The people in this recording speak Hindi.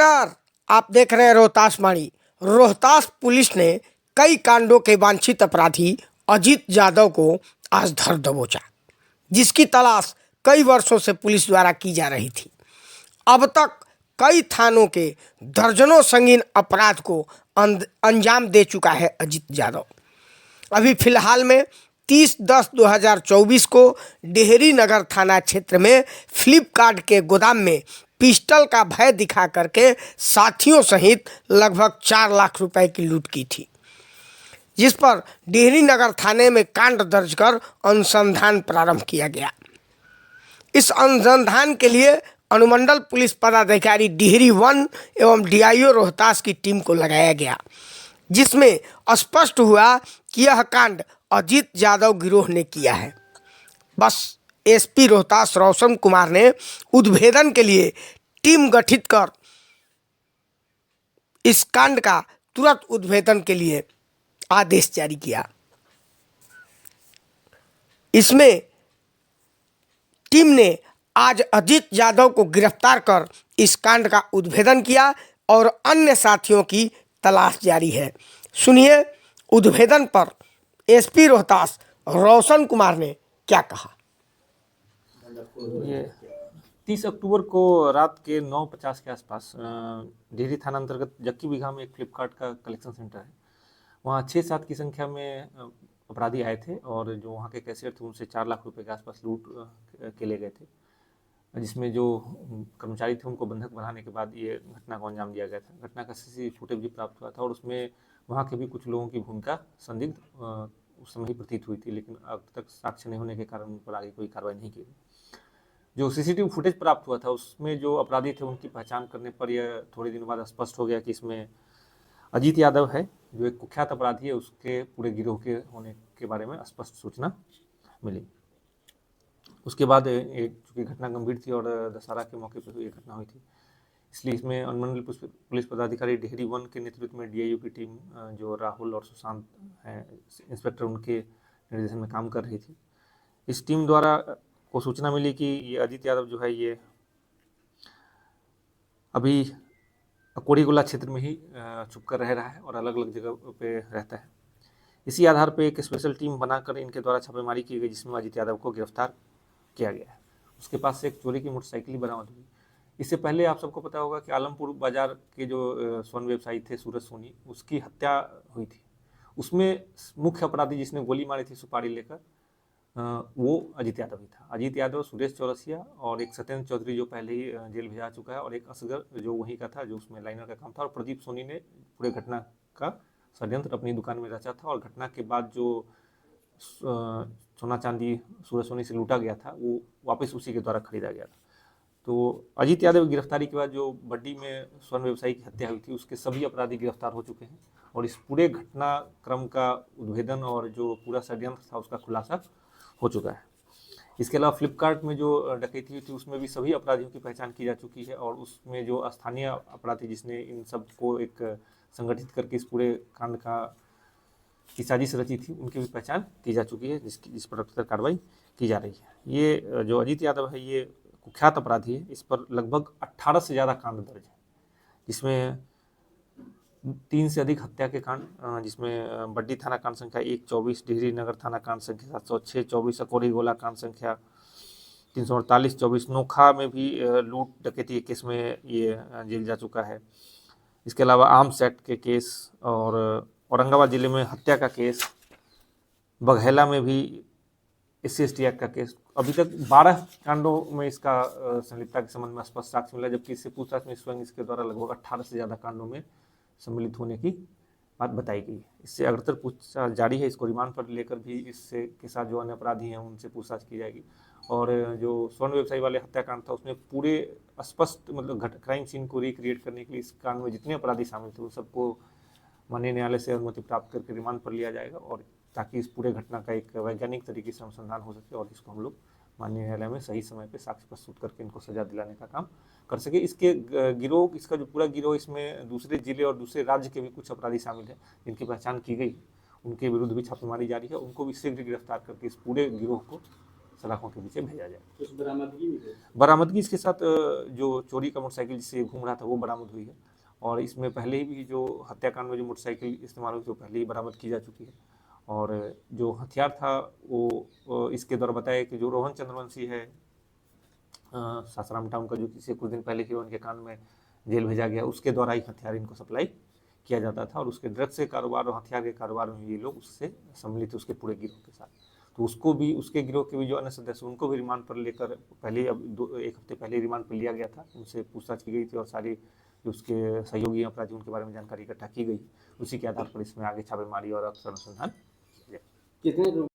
नमस्कार। आप देख रहे हैं रोहतास वाणी। रोहतास पुलिस ने कई कांडों के वांछित अपराधी अजीत यादव को आज धर दबोचा, जिसकी तलाश कई वर्षों से पुलिस द्वारा की जा रही थी। अब तक कई थानों के दर्जनों संगीन अपराध को अंजाम दे चुका है अजीत यादव। अभी फिलहाल में 30/10/2024 को डेहरी नगर थाना क्षेत्र में फ्लिपकार्ट के गोदाम में पिस्टल का भय दिखा करके साथियों सहित लगभग 4 लाख रुपए की लूट की थी, जिस पर डेहरी नगर थाने में कांड दर्ज कर अनुसंधान प्रारंभ किया गया। इस अनुसंधान के लिए अनुमंडल पुलिस पदाधिकारी डेहरी 1 एवं डीआईओ रोहतास की टीम को लगाया गया, जिसमें स्पष्ट हुआ कि यह कांड अजीत यादव गिरोह ने किया है। बस एसपी रोहतास रोशन कुमार ने उद्भेदन के लिए टीम गठित कर इस कांड का तुरंत उद्भेदन के लिए आदेश जारी किया। इसमें टीम ने आज अजीत यादव को गिरफ्तार कर इस कांड का उद्भेदन किया और अन्य साथियों की तलाश जारी है। सुनिए उद्भेदन पर एसपी रोहतास रोशन कुमार ने क्या कहा। ये 30 अक्टूबर को रात के 9:50 के आसपास डेहरी थाना अंतर्गत जक्की बीघा में एक फ्लिपकार्ट का कलेक्शन सेंटर है। वहाँ 6-7 की संख्या में अपराधी आए थे और जो वहाँ के कैशियर थे उनसे 4 लाख रुपए के आसपास लूट के ले गए थे, जिसमें जो कर्मचारी थे उनको बंधक बनाने के बाद ये घटना को अंजाम दिया गया था। घटना का सीसीटीवी फुटेज भी प्राप्त हुआ था और उसमें वहाँ के भी कुछ लोगों की भूमिका संदिग्ध उस समय ही प्रतीत हुई थी, लेकिन अब तक साक्ष्य नहीं होने के कारण उन पर आगे कोई कार्रवाई नहीं की गई। जो सीसीटीवी फुटेज प्राप्त हुआ था उसमें जो अपराधी थे उनकी पहचान करने पर यह थोड़े दिनों बाद स्पष्ट हो गया कि इसमें अजीत यादव है, जो एक कुख्यात अपराधी है। उसके पूरे गिरोह के होने के बारे में स्पष्ट सूचना मिली। उसके बाद चूँकि घटना गंभीर थी और दशहरा के मौके पर ये घटना हुई थी, इसलिए इसमें अनुमंडल पुलिस पदाधिकारी डेहरी 1 के नेतृत्व में डीआईओ की टीम जो राहुल और सुशांत हैं इंस्पेक्टर, उनके निर्देशन में काम कर रही थी। इस टीम द्वारा को सूचना मिली कि ये अजीत यादव जो है ये अभी कोड़ीगोला क्षेत्र में ही छुप कर रह रहा है और अलग अलग जगह पे रहता है। इसी आधार पे एक स्पेशल टीम बनाकर इनके द्वारा छापेमारी की गई, जिसमें अजीत यादव को गिरफ्तार किया गया है। उसके पास से एक चोरी की मोटरसाइकिल बरामद हुई। इससे पहले आप सबको पता होगा कि आलमपुर बाजार के जो स्वर्ण व्यवसायी थे सूरज सोनी, उसकी हत्या हुई थी। उसमें मुख्य अपराधी जिसने गोली मारी थी सुपारी लेकर, वो अजीत यादव ही था। अजीत यादव, सुरेश चौरसिया और एक सत्येंद्र चौधरी जो पहले ही जेल भेजा चुका है, और एक असगर जो वहीं का था, जो उसमें लाइनर का काम था, और प्रदीप सोनी ने पूरे घटना का षड्यंत्र अपनी दुकान में रचा था। और घटना के बाद जो सोना चांदी सूरज सोनी से लूटा गया था वो वापस उसी के द्वारा खरीदा गया था। तो अजीत यादव की गिरफ्तारी के बाद जो बड्डी में स्वर्ण व्यवसायी की हत्या हुई थी उसके सभी अपराधी गिरफ्तार हो चुके हैं और इस पूरे घटनाक्रम का उद्भेदन और जो पूरा षड्यंत्र था उसका खुलासा हो चुका है। इसके अलावा फ्लिपकार्ट में जो डकैती हुई थी उसमें भी सभी अपराधियों की पहचान की जा चुकी है और उसमें जो स्थानीय अपराधी जिसने इन सब को एक संगठित करके इस पूरे कांड की साजिश रची थी उनकी भी पहचान की जा चुकी है, जिस पर अक्सर कार्रवाई की जा रही है। ये जो अजीत यादव है ये कुख्यात अपराधी है। इस पर लगभग 18 से ज़्यादा कांड दर्ज है, जिसमें 3 से अधिक हत्या के कांड, जिसमें बड्डी थाना कांड संख्या 124, डेहरी नगर थाना कांड संख्या 706, 24 अकोरी गोला कांड संख्या 348, 24 नोखा में भी लूट डकैती के केस में ये जेल जा चुका है। इसके अलावा आर्म्स एक्ट के केस और औरंगाबाद जिले में हत्या का केस, बघेला में भी SC/ST एक्ट का केस। अभी तक 12 कांडों में इसका संलिप्तता के संबंध में स्पष्ट साक्ष्य मिला, जबकि इससे पूछताछ में स्वयं इसके द्वारा लगभग 18 से ज़्यादा कांडों में सम्मिलित होने की बात बताई गई है। इससे अग्रतर पूछताछ जारी है। इसको रिमांड पर लेकर भी इससे के साथ जो अन्य अपराधी हैं उनसे पूछताछ की जाएगी। और जो स्वर्ण व्यवसायी वाले हत्याकांड था उसमें पूरे स्पष्ट मतलब क्राइम सीन को रिक्रिएट करने के लिए इस कांड में जितने अपराधी शामिल थे उन सबको माननीय न्यायालय से अनुमति प्राप्त करके रिमांड पर लिया जाएगा, और ताकि इस पूरे घटना का एक वैज्ञानिक तरीके से अनुसंधान हो सके और इसको हम लोग माननीय न्यायालय में सही समय पे साक्ष्य प्रस्तुत करके इनको सजा दिलाने का काम कर सके। इसके गिरोह, इसका जो पूरा गिरोह, इसमें दूसरे जिले और दूसरे राज्य के भी कुछ अपराधी शामिल हैं जिनकी पहचान की गई, उनके विरुद्ध भी छापेमारी जारी है। उनको भी शीघ्र गिरफ्तार करके इस पूरे गिरोह को सलाखों के पीछे भेजा जाए। कुछ बरामदगी मिली? बरामदगी इसके साथ जो चोरी का मोटरसाइकिल जिससे घूम रहा था वो बरामद हुई है, और इसमें पहले भी जो हत्याकांड में जो मोटरसाइकिल इस्तेमाल हुई तो पहले ही बरामद की जा चुकी है। और जो हथियार था वो इसके द्वारा बताया कि जो रोहन चंद्रवंशी है सासाराम टाउन का, जो किसी कुछ दिन पहले हीरोइन के कांड में जेल भेजा गया, उसके द्वारा ही हथियार इनको सप्लाई किया जाता था, और उसके ड्रग्स के कारोबार और हथियार के कारोबार में ये लोग उससे सम्मिलित थे, उसके पूरे गिरोह के साथ। तो उसको भी, उसके गिरोह के भी जो अन्य सदस्य उनको भी रिमांड पर लेकर पहले, अब एक हफ्ते पहले रिमांड पर लिया गया था, उनसे पूछताछ की गई थी और सारी जो उसके सहयोगी अपराधी उनके बारे में जानकारी इकट्ठा की गई। उसी के आधार पर इसमें आगे छापेमारी और अक्सर अनुसंधान किया जाए। कितने